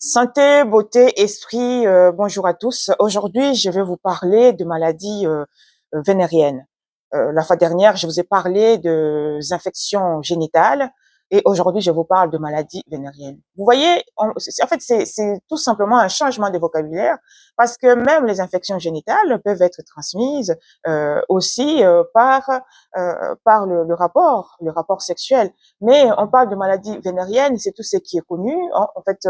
Santé, beauté, esprit, bonjour à tous. Aujourd'hui, je vais vous parler de maladies vénériennes. La fois dernière, je vous ai parlé des infections génitales et aujourd'hui, je vous parle de maladies vénériennes. Vous voyez, en fait, c'est tout simplement un changement de vocabulaire parce que même les infections génitales peuvent être transmises aussi par le rapport sexuel. Mais on parle de maladie vénérienne, c'est tout ce qui est connu, en fait,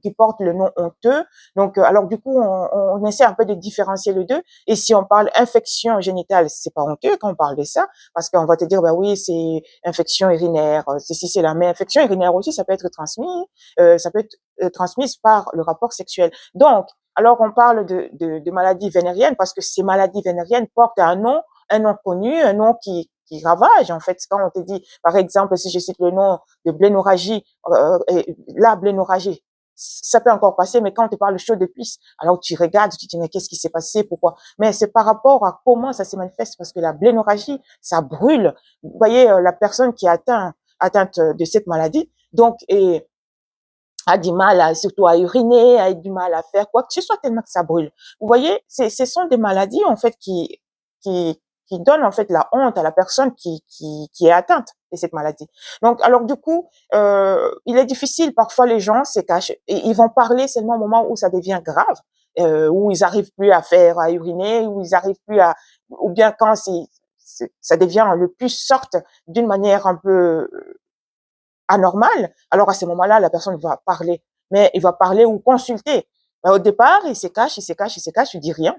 qui porte le nom honteux. Donc, alors du coup, on essaie un peu de différencier les deux. Et si on parle infection génitale, c'est pas honteux quand on parle de ça, parce qu'on va te dire, ben oui, c'est infection urinaire, ceci, c'est là. Mais infection urinaire aussi, ça peut être transmis, ça peut être transmise par le rapport sexuel. Donc, alors on parle de maladies vénériennes parce que ces maladies vénériennes portent un nom connu, un nom qui ravage, en fait. Quand on te dit, par exemple, si je cite le nom de blénorragie, la blénorragie, ça peut encore passer, mais quand on te parle de chaud de cuisse, alors tu regardes, tu te dis, mais qu'est-ce qui s'est passé, pourquoi? Mais c'est par rapport à comment ça se manifeste, parce que la blénorragie, ça brûle. Vous voyez, la personne qui est atteinte de cette maladie, donc, et a du mal surtout à uriner, a du mal à faire quoi que ce soit tellement que ça brûle. Vous voyez, ce sont des maladies, en fait, qui, qui donnent, en fait, la honte à la personne qui est atteinte de cette maladie. Donc, alors, du coup, il est difficile, parfois, les gens se cachent et ils vont parler seulement au moment où ça devient grave, où ils arrivent plus à faire, à uriner, où ils arrivent plus à, ou bien quand ça devient le plus sorte d'une manière un peu anormal, alors à ce moment-là, la personne va parler. Mais il va parler ou consulter. Au départ, il se cache, il se cache, il se cache, il dit rien.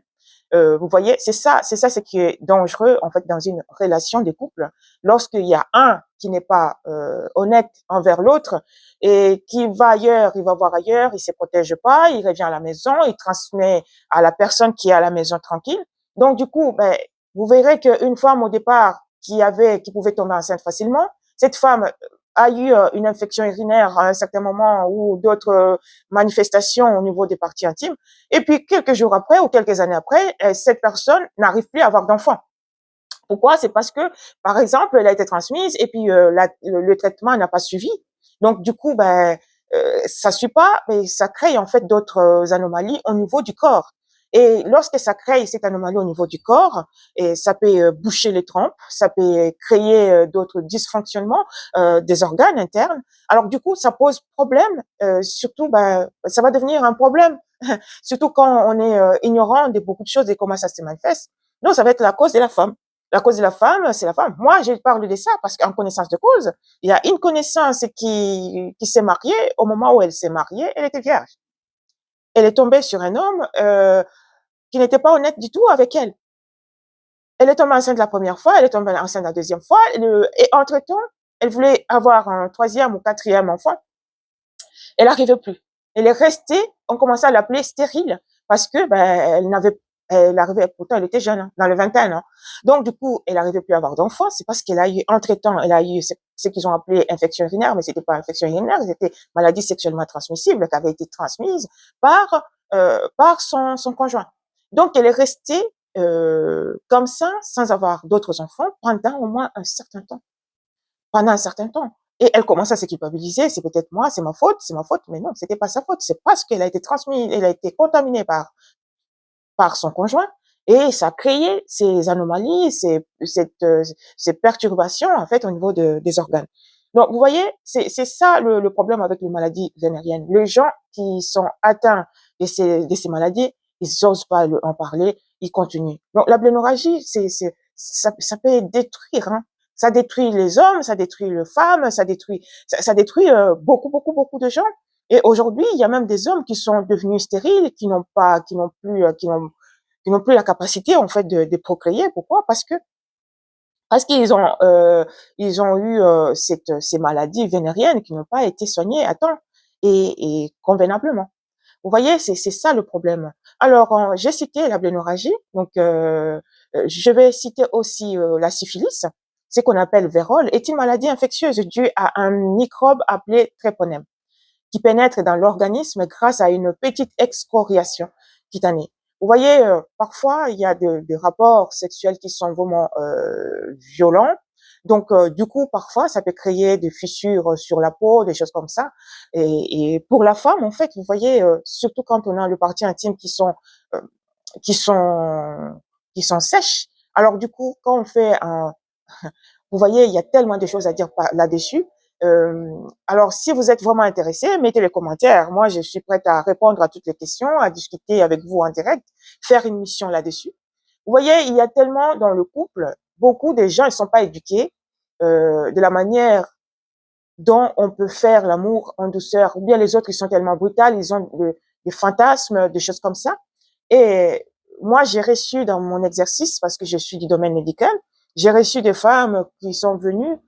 Vous voyez, c'est ça ce qui est dangereux, en fait, dans une relation de couple. Lorsqu'il y a un qui n'est pas honnête envers l'autre et qui va ailleurs, il va voir ailleurs, il se protège pas, il revient à la maison, il transmet à la personne qui est à la maison tranquille. Donc, du coup, ben, vous verrez qu'une femme, au départ, qui pouvait tomber enceinte facilement, cette femme a eu une infection urinaire à un certain moment ou d'autres manifestations au niveau des parties intimes. Et puis, quelques jours après ou quelques années après, cette personne n'arrive plus à avoir d'enfant. Pourquoi? C'est parce que, par exemple, elle a été transmise et puis le traitement n'a pas suivi. Donc, du coup, ben, ça suit pas, mais ça crée en fait d'autres anomalies au niveau du corps. Et lorsque ça crée cette anomalie au niveau du corps, et ça peut boucher les trompes, ça peut créer d'autres dysfonctionnements des organes internes. Alors du coup, ça pose problème. Surtout, ben, ça va devenir un problème, surtout quand on est ignorant de beaucoup de choses et comment ça se manifeste. Donc, ça va être la cause de la femme. La cause de la femme, c'est la femme. Moi, je parle de ça parce qu'en connaissance de cause, il y a une connaissance qui s'est mariée. Au moment où elle s'est mariée, elle était vierge. Elle est tombée sur un homme qui n'était pas honnête du tout avec elle. Elle est tombée enceinte la première fois, elle est tombée enceinte la deuxième fois, et entre-temps, elle voulait avoir un troisième ou quatrième enfant. Elle n'arrivait plus. Elle est restée, on commençait à l'appeler stérile parce que ben, elle arrivait, pourtant elle était jeune, hein, dans les 21 ans. Donc du coup, elle n'arrivait plus à avoir d'enfants. C'est parce qu'elle a eu, entre-temps, elle a eu ce qu'ils ont appelé infection urinaire, mais c'était pas infection urinaire, c'était maladie sexuellement transmissible qui avait été transmise par son conjoint. Donc elle est restée comme ça, sans avoir d'autres enfants pendant au moins un certain temps. Pendant un certain temps. Et elle commence à se culpabiliser, c'est peut-être moi, c'est ma faute, mais non, c'était pas sa faute, c'est parce qu'elle a été transmise, elle a été contaminée par son conjoint, et ça a créé ces anomalies, ces perturbations, en fait, au niveau des organes. Donc, vous voyez, c'est ça le problème avec les maladies vénériennes. Les gens qui sont atteints de ces maladies, ils n'osent pas en parler, ils continuent. Donc, la blénorragie, ça peut détruire, hein. Ça détruit les hommes, ça détruit les femmes, ça détruit beaucoup de gens. Et aujourd'hui, il y a même des hommes qui sont devenus stériles, qui n'ont plus la capacité en fait de procréer. Pourquoi? Parce qu'ils ont ils ont eu ces maladies vénériennes qui n'ont pas été soignées à temps et convenablement. Vous voyez, c'est ça le problème. Alors, j'ai cité la blénorragie, donc je vais citer aussi la syphilis. Ce qu'on appelle vérole est une maladie infectieuse due à un microbe appelé tréponème qui pénètre dans l'organisme grâce à une petite excoriation cutanée. Vous voyez, parfois, il y a des rapports sexuels qui sont vraiment violents, Donc, du coup, parfois, ça peut créer des fissures sur la peau, des choses comme ça. Et pour la femme, en fait, vous voyez, surtout quand on a le partie intime euh, qui sont, qui sont sèches. Alors, du coup, quand on fait un, vous voyez, il y a tellement de choses à dire là-dessus. Alors, si vous êtes vraiment intéressé, mettez les commentaires. Moi, je suis prête à répondre à toutes les questions, à discuter avec vous en direct, faire une mission là-dessus. Vous voyez, il y a tellement dans le couple, beaucoup de gens, ils sont pas éduqués de la manière dont on peut faire l'amour en douceur. Ou bien les autres, ils sont tellement brutales, ils ont des fantasmes, des choses comme ça. Et moi, j'ai reçu dans mon exercice, parce que je suis du domaine médical, j'ai reçu des femmes qui sont venues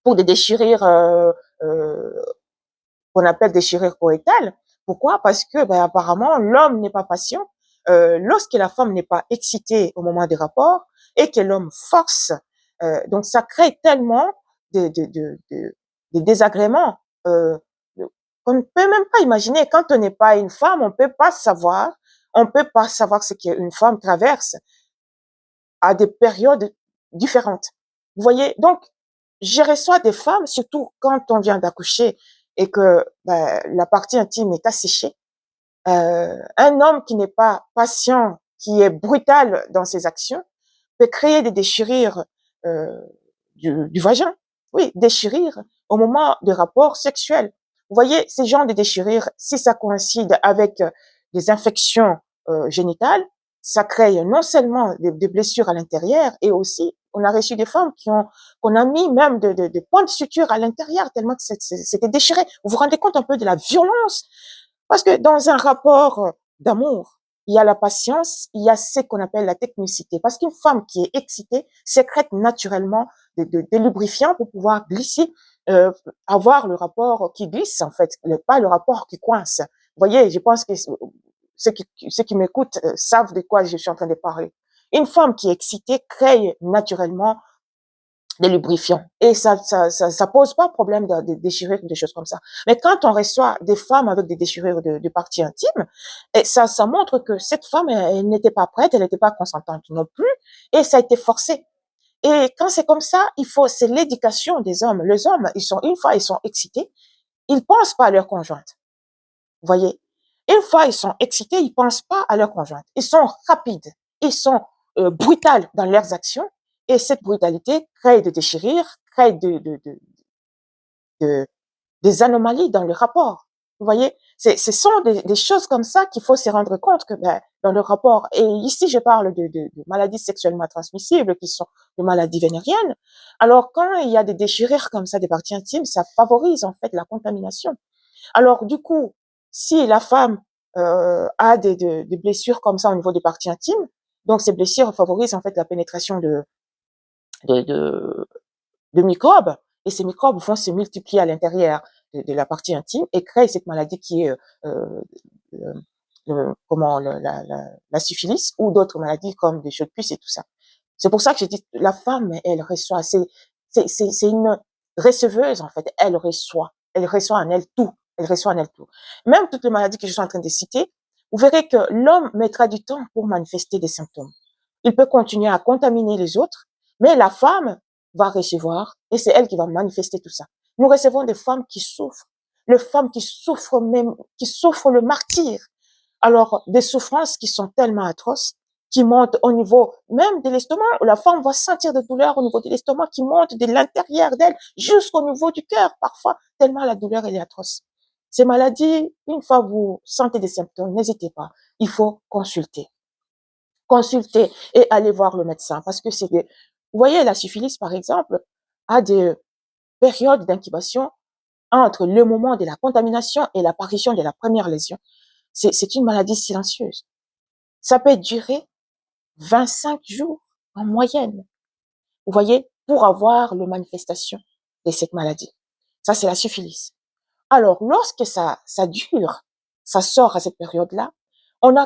pour des déchirures euh, qu'on appelle déchirures coïtales. Pourquoi? Parce que ben, apparemment, l'homme n'est pas patient. Lorsque la femme n'est pas excitée au moment des rapports et que l'homme force, donc ça crée tellement de, de, de, de, de désagréments qu'on ne peut même pas imaginer. Quand on n'est pas une femme, on peut pas savoir ce qu'une femme traverse à des périodes différentes. Vous voyez? Donc, je reçois des femmes, surtout quand on vient d'accoucher et que ben, la partie intime est asséchée. Un homme qui n'est pas patient, qui est brutal dans ses actions, peut créer des déchirures euh, du vagin. Oui, déchirures au moment des rapports sexuels. Vous voyez, ces genres de déchirures, si ça coïncide avec des infections génitales, ça crée non seulement des blessures à l'intérieur, et aussi, on a reçu des femmes qu'on a mis même des points de suture à l'intérieur, tellement que c'était déchiré. Vous vous rendez compte un peu de la violence? Parce que dans un rapport d'amour, il y a la patience, il y a ce qu'on appelle la technicité. Parce qu'une femme qui est excitée sécrète naturellement des lubrifiants pour pouvoir glisser, euh, avoir le rapport qui glisse en fait, pas le rapport qui coince. Vous voyez, je pense que ceux qui m'écoutent savent de quoi je suis en train de parler. Une femme qui est excitée crée naturellement des lubrifiants. Et ça pose pas problème de déchirure, des choses comme ça. Mais quand on reçoit des femmes avec des déchirures de parties intimes, et ça montre que cette femme, elle n'était pas prête, elle n'était pas consentante non plus, et ça a été forcé. Et quand c'est comme ça, c'est l'éducation des hommes. Les hommes, une fois ils sont excités, ils pensent pas à leur conjointe. Vous voyez? Une fois ils sont excités, ils pensent pas à leur conjointe. Ils sont rapides, ils sont brutales dans leurs actions, et cette brutalité crée des déchirures, crée de- des anomalies dans le rapport. Vous voyez, ce sont des choses comme ça qu'il faut se rendre compte que ben, dans le rapport, et ici je parle de maladies sexuellement transmissibles qui sont des maladies vénériennes. Alors quand il y a des déchirures comme ça des parties intimes, ça favorise en fait la contamination. Alors du coup, si la femme a des blessures comme ça au niveau des parties intimes, donc ces blessures favorisent en fait la pénétration de, de, de microbes, et ces microbes vont se multiplier à l'intérieur la partie intime et créer cette maladie qui est euh, comment la syphilis ou d'autres maladies comme des chaux de puce et tout ça. C'est pour ça que j'ai dit la femme, elle reçoit, c'est une receveuse en fait, elle reçoit en elle tout, elle reçoit en elle tout. Même toutes les maladies que je suis en train de citer, vous verrez que l'homme mettra du temps pour manifester des symptômes. Il peut continuer à contaminer les autres, mais la femme va recevoir et c'est elle qui va manifester tout ça. Nous recevons des femmes qui souffrent, les femmes qui souffrent même, qui souffrent le martyre. Alors, des souffrances qui sont tellement atroces, qui montent au niveau même de l'estomac, où la femme va sentir des douleurs au niveau de l'estomac qui montent de l'intérieur d'elle jusqu'au niveau du cœur, parfois, tellement la douleur elle est atroce. Ces maladies, une fois vous sentez des symptômes, n'hésitez pas, il faut consulter. Consulter et aller voir le médecin parce que vous voyez, la syphilis, par exemple, a des périodes d'incubation entre le moment de la contamination et l'apparition de la première lésion. C'est une maladie silencieuse. Ça peut durer 25 jours en moyenne, vous voyez, pour avoir les manifestations de cette maladie. Ça, c'est la syphilis. Alors, lorsque ça dure, ça sort à cette période-là,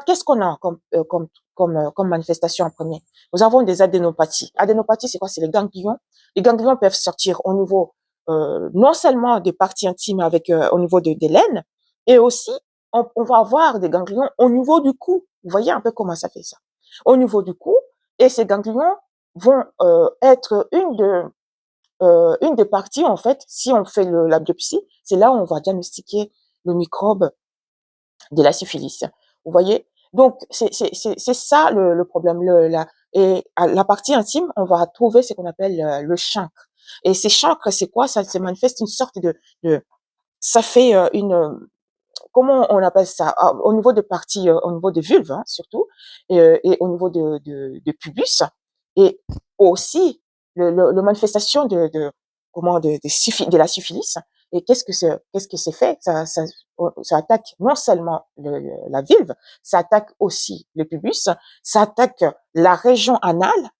qu'est-ce qu'on a comme manifestation en premier? Nous avons des adénopathies. Adénopathies, c'est quoi? C'est les ganglions. Les ganglions peuvent sortir au niveau, non seulement des parties intimes au niveau des l'aine, et aussi, on va avoir des ganglions au niveau du cou. Vous voyez un peu comment ça fait ça? Au niveau du cou, et ces ganglions vont être une des parties, en fait, si on fait la biopsie, c'est là où on va diagnostiquer le microbe de la syphilis. Vous voyez? Donc, c'est ça le problème. Et à la partie intime, on va trouver ce qu'on appelle le chancre. Et ces chancres, c'est quoi? Ça se manifeste une sorte ça fait comment on appelle ça? Au niveau de parties, au niveau de vulve, hein, surtout, et au niveau de pubis, et aussi le manifestation comment, de la syphilis. Et qu'est-ce que c'est fait? Ça attaque non seulement la vulve, ça attaque aussi le pubis, ça attaque la région anale,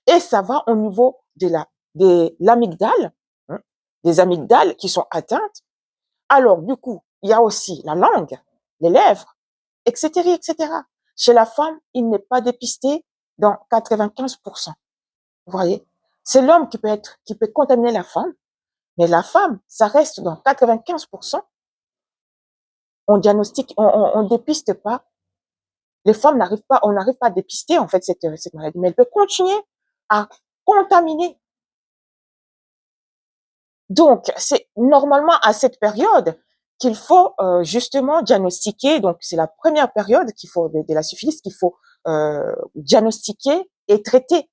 et ça va au niveau de l'amygdale, hein, des amygdales qui sont atteintes. Alors, du coup, il y a aussi la langue, les lèvres, etc., etc. Chez la femme, il n'est pas dépisté dans 95%. Vous voyez? C'est l'homme qui peut contaminer la femme, mais la femme, ça reste dans 95%. On diagnostique, on dépiste pas. Les femmes on n'arrive pas à dépister, en fait, cette maladie, mais elle peut continuer à contaminer. Donc, c'est normalement à cette période qu'il faut justement diagnostiquer. Donc, c'est la première période de la syphilis qu'il faut diagnostiquer et traiter.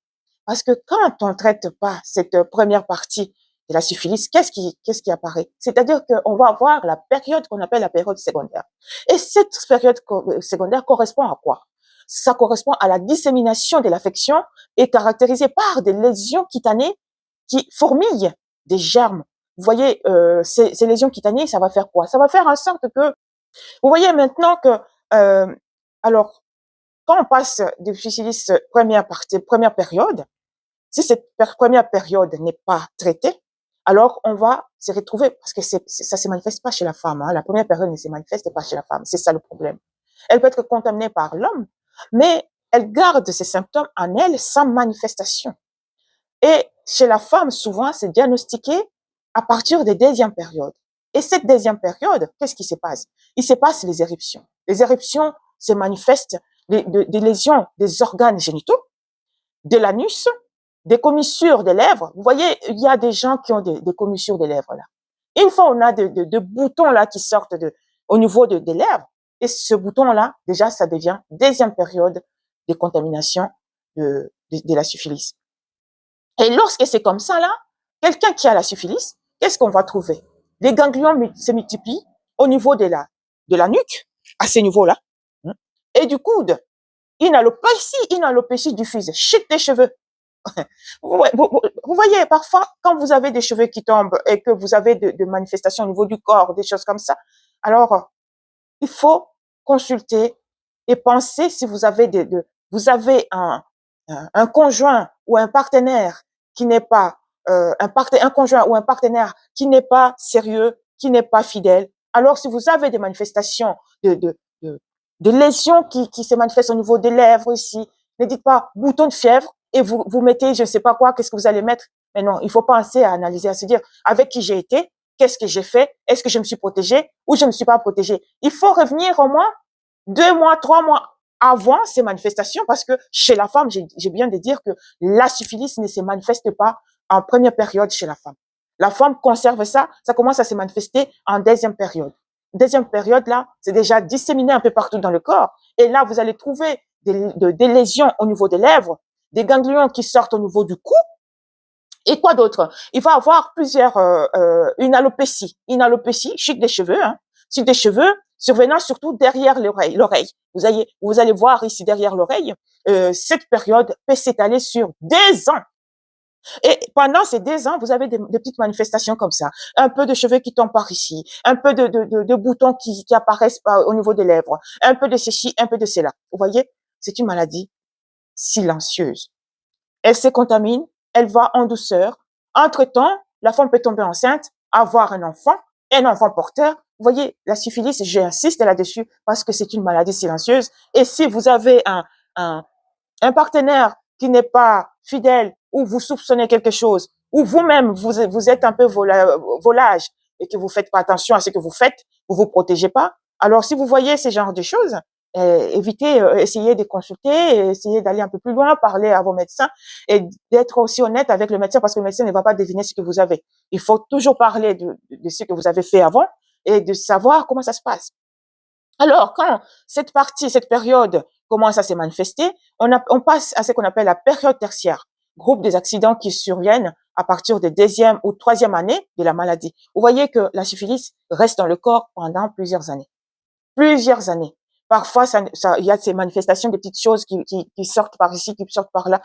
Parce que quand on ne traite pas cette première partie de la syphilis, qu'est-ce qui apparaît? C'est-à-dire qu'on va avoir la période qu'on appelle la période secondaire. Et cette période secondaire correspond à quoi? Ça correspond à la dissémination de l'affection et caractérisée par des lésions cutanées qui fourmillent des germes. Vous voyez, ces lésions cutanées, ça va faire quoi? Ça va faire en sorte que, vous voyez maintenant que, alors, quand on passe de syphilis première période, si cette première période n'est pas traitée, alors on va se retrouver, parce que ça se manifeste pas chez la femme, hein, la première période ne se manifeste pas chez la femme, c'est ça le problème. Elle peut être contaminée par l'homme, mais elle garde ces symptômes en elle sans manifestation. Et chez la femme, souvent, c'est diagnostiqué à partir des deuxièmes périodes. Et cette deuxième période, qu'est-ce qui se passe? Il se passe les éruptions. Les éruptions se manifestent des lésions des organes génitaux, de l'anus, des commissures des lèvres. Vous voyez, il y a des gens qui ont des commissures des lèvres là. Une fois, on a de boutons là qui sortent au niveau des lèvres. Et ce bouton-là, déjà, ça devient deuxième période de contamination de la syphilis. Et lorsque c'est comme ça, là, quelqu'un qui a la syphilis, qu'est-ce qu'on va trouver? Les ganglions se multiplient au niveau de la nuque, à ce niveau-là, et du coude. Une alopécie diffuse, chute des cheveux. Vous voyez, parfois, quand vous avez des cheveux qui tombent et que vous avez de manifestations au niveau du corps, des choses comme ça, alors, il faut consulter et penser si vous avez vous avez un conjoint ou un partenaire qui n'est pas un conjoint ou un partenaire qui n'est pas sérieux, qui n'est pas fidèle. Alors, si vous avez des manifestations de lésions qui se manifestent au niveau des lèvres ici, ne dites pas bouton de fièvre et vous mettez je ne sais pas quoi, qu'est-ce que vous allez mettre? Mais non, il faut penser à analyser, à se dire avec qui j'ai été, qu'est-ce que j'ai fait, est-ce que je me suis protégée ou je ne me suis pas protégée. Il faut revenir au moins 2 mois, 3 mois avant ces manifestations, parce que chez la femme, j'ai bien de dire que la syphilis ne se manifeste pas en première période chez la femme. La femme conserve ça, ça commence à se manifester en deuxième période. Deuxième période, là, c'est déjà disséminé un peu partout dans le corps. Et là, vous allez trouver des lésions au niveau des lèvres, des ganglions qui sortent au niveau du cou. Et quoi d'autre? Il va avoir une alopécie, chute des cheveux, hein, chute des cheveux, survenant surtout derrière l'oreille. Vous allez voir ici derrière l'oreille, cette période peut s'étaler sur 2 ans. Et pendant ces 2 ans, vous avez des petites manifestations comme ça. Un peu de cheveux qui tombent par ici, un peu de boutons qui apparaissent au niveau des lèvres, un peu de ceci, un peu de cela. Vous voyez, c'est une maladie silencieuse. Elle se contamine, elle va en douceur. Entre-temps, la femme peut tomber enceinte, avoir un enfant porteur. Vous voyez, la syphilis, j'insiste là-dessus parce que c'est une maladie silencieuse. Et si vous avez un partenaire qui n'est pas fidèle ou vous soupçonnez quelque chose, ou vous-même, vous êtes un peu volage et que vous faites pas attention à ce que vous faites, vous vous protégez pas. Alors, si vous voyez ce genre de choses, évitez, essayez de consulter, essayez d'aller un peu plus loin, parler à vos médecins et d'être aussi honnête avec le médecin parce que le médecin ne va pas deviner ce que vous avez. Il faut toujours parler de ce que vous avez fait avant et de savoir comment ça se passe. Alors, quand cette période commence à se manifester, on passe à ce qu'on appelle la période tertiaire, groupe des accidents qui surviennent à partir de deuxième ou troisième année de la maladie. Vous voyez que la syphilis reste dans le corps pendant plusieurs années. Plusieurs années. Parfois, il y a ces manifestations, des petites choses qui sortent par ici, qui sortent par là.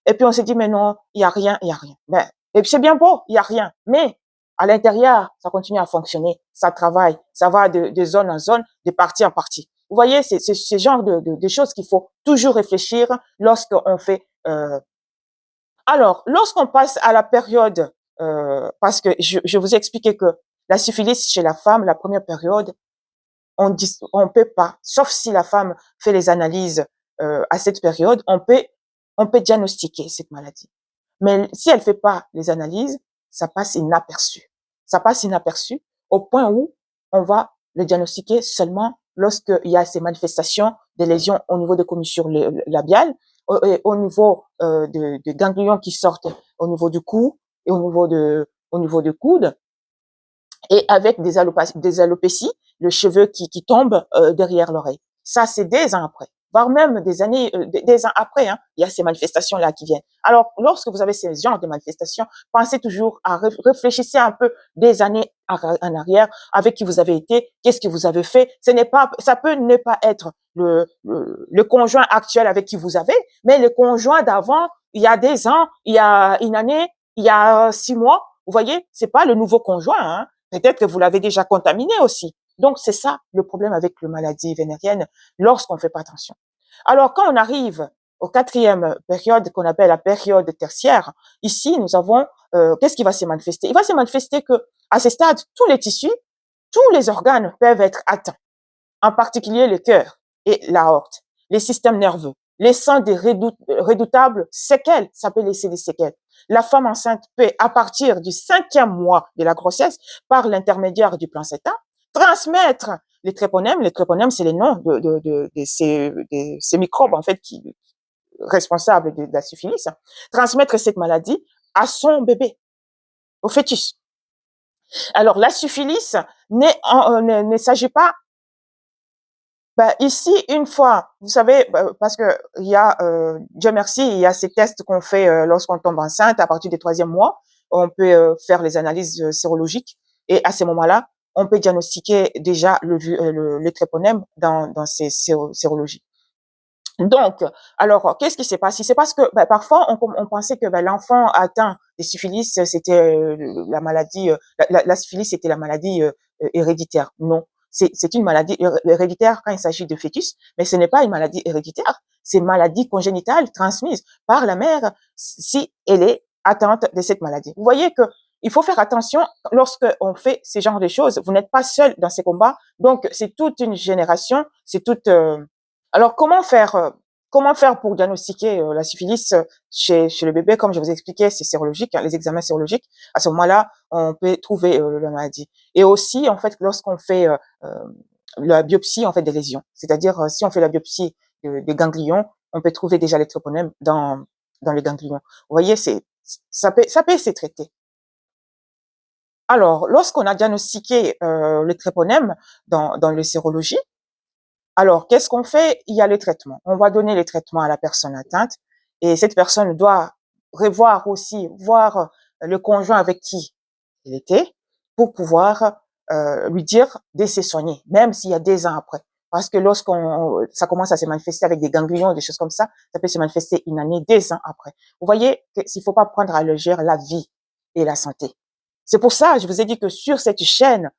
Et puis on se dit, mais non, il y a rien, il y a rien. Ben, et puis c'est bien beau, il y a rien. Mais à l'intérieur, ça continue à fonctionner, ça travaille, ça va de zone en zone, de partie en partie. Vous voyez, c'est ce genre de choses qu'il faut toujours réfléchir lorsqu'on fait. Alors, lorsqu'on passe à la période, parce que je vous ai expliqué que la syphilis chez la femme, la première période, on peut pas, sauf si la femme fait les analyses à cette période, on peut diagnostiquer cette maladie. Mais si elle fait pas les analyses, ça passe inaperçu. Ça passe inaperçu au point où on va le diagnostiquer seulement lorsqu'il y a ces manifestations des lésions au niveau des commissures labiales, au niveau de ganglions qui sortent au niveau du cou et au niveau du coude, et avec des alopécies, le cheveu qui tombe derrière l'oreille. Ça, c'est des ans après, voire même des années, des ans après, hein, il y a ces manifestations-là qui viennent. Alors, lorsque vous avez ces genres de manifestations, pensez toujours à réfléchissez un peu des années en arrière, avec qui vous avez été, qu'est-ce que vous avez fait. Ce n'est pas, ça peut ne pas être le conjoint actuel avec qui vous avez, mais le conjoint d'avant, il y a des ans, il y a une année, il y a 6 mois. Vous voyez, c'est pas le nouveau conjoint, hein. Peut-être que vous l'avez déjà contaminé aussi. Donc, c'est ça le problème avec la maladie vénérienne lorsqu'on ne fait pas attention. Alors, quand on arrive au quatrième période qu'on appelle la période tertiaire, ici, nous avons, qu'est-ce qui va se manifester? Il va se manifester que, à ce stade, tous les tissus, tous les organes peuvent être atteints, en particulier le cœur et l'aorte, les systèmes nerveux, laissant des redoutables séquelles. Ça peut laisser des séquelles. La femme enceinte peut, à partir du 5e mois de la grossesse, par l'intermédiaire du placenta, transmettre les tréponèmes. Les tréponèmes, c'est les noms de ces microbes, en fait, responsables de la syphilis, transmettre cette maladie à son bébé, au fœtus. Alors, la syphilis ne s'agit pas. Ben, ici, une fois, vous savez, parce que il y a, Dieu merci, il y a ces tests qu'on fait lorsqu'on tombe enceinte à partir du 3e mois. On peut faire les analyses sérologiques et à ce moment-là, on peut diagnostiquer déjà le tréponème dans ces sérologies. Donc, alors, qu'est-ce qui s'est passé? C'est parce que parfois, on pensait que l'enfant atteint de syphilis, c'était la maladie, la syphilis, c'était la maladie héréditaire. Non, c'est une maladie héréditaire quand il s'agit de fœtus, mais ce n'est pas une maladie héréditaire, c'est une maladie congénitale transmise par la mère si elle est atteinte de cette maladie. Vous voyez que il faut faire attention lorsque on fait ce genre de choses. Vous n'êtes pas seul dans ces combats, donc c'est toute une génération, c'est toute alors, comment faire pour diagnostiquer la syphilis chez le bébé? Comme je vous ai expliqué, c'est sérologique, hein, les examens sérologiques. À ce moment-là, on peut trouver la maladie. Et aussi, en fait, lorsqu'on fait la biopsie, en fait, des lésions, c'est-à-dire si on fait la biopsie des ganglions, on peut trouver déjà les tréponèmes dans les ganglions. Vous voyez, ça peut se traiter. Alors, lorsqu'on a diagnostiqué le tréponème dans les sérologies, alors, qu'est-ce qu'on fait? Il y a les traitements. On va donner les traitements à la personne atteinte et cette personne doit revoir aussi, voir le conjoint avec qui il était pour pouvoir lui dire de se soigner, même s'il y a des ans après. Parce que ça commence à se manifester avec des ganglions, des choses comme ça peut se manifester une année, des ans après. Vous voyez qu'il ne faut pas prendre à la légère la vie et la santé. C'est pour ça, je vous ai dit que sur cette chaîne,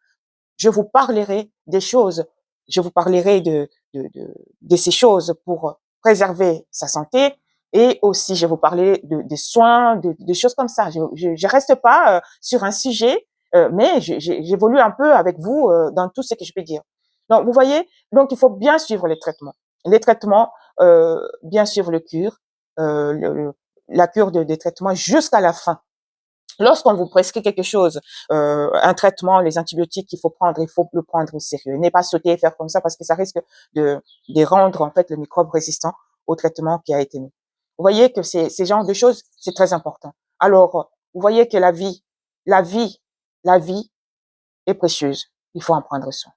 je vous parlerai des choses, je vous parlerai de ces choses pour préserver sa santé et aussi je vais vous parler des soins, de choses comme ça. Je reste pas sur un sujet, mais j'évolue un peu avec vous dans tout ce que je peux dire. Donc vous voyez, donc il faut bien suivre les traitements, bien suivre le cure, la cure des traitements jusqu'à la fin. Lorsqu'on vous prescrit quelque chose, un traitement, les antibiotiques qu'il faut prendre, il faut le prendre au sérieux. Ne pas sauter et faire comme ça parce que ça risque de rendre en fait le microbe résistant au traitement qui a été mis. Vous voyez que ces genres de choses, c'est très important. Alors, vous voyez que la vie, la vie est précieuse. Il faut en prendre soin.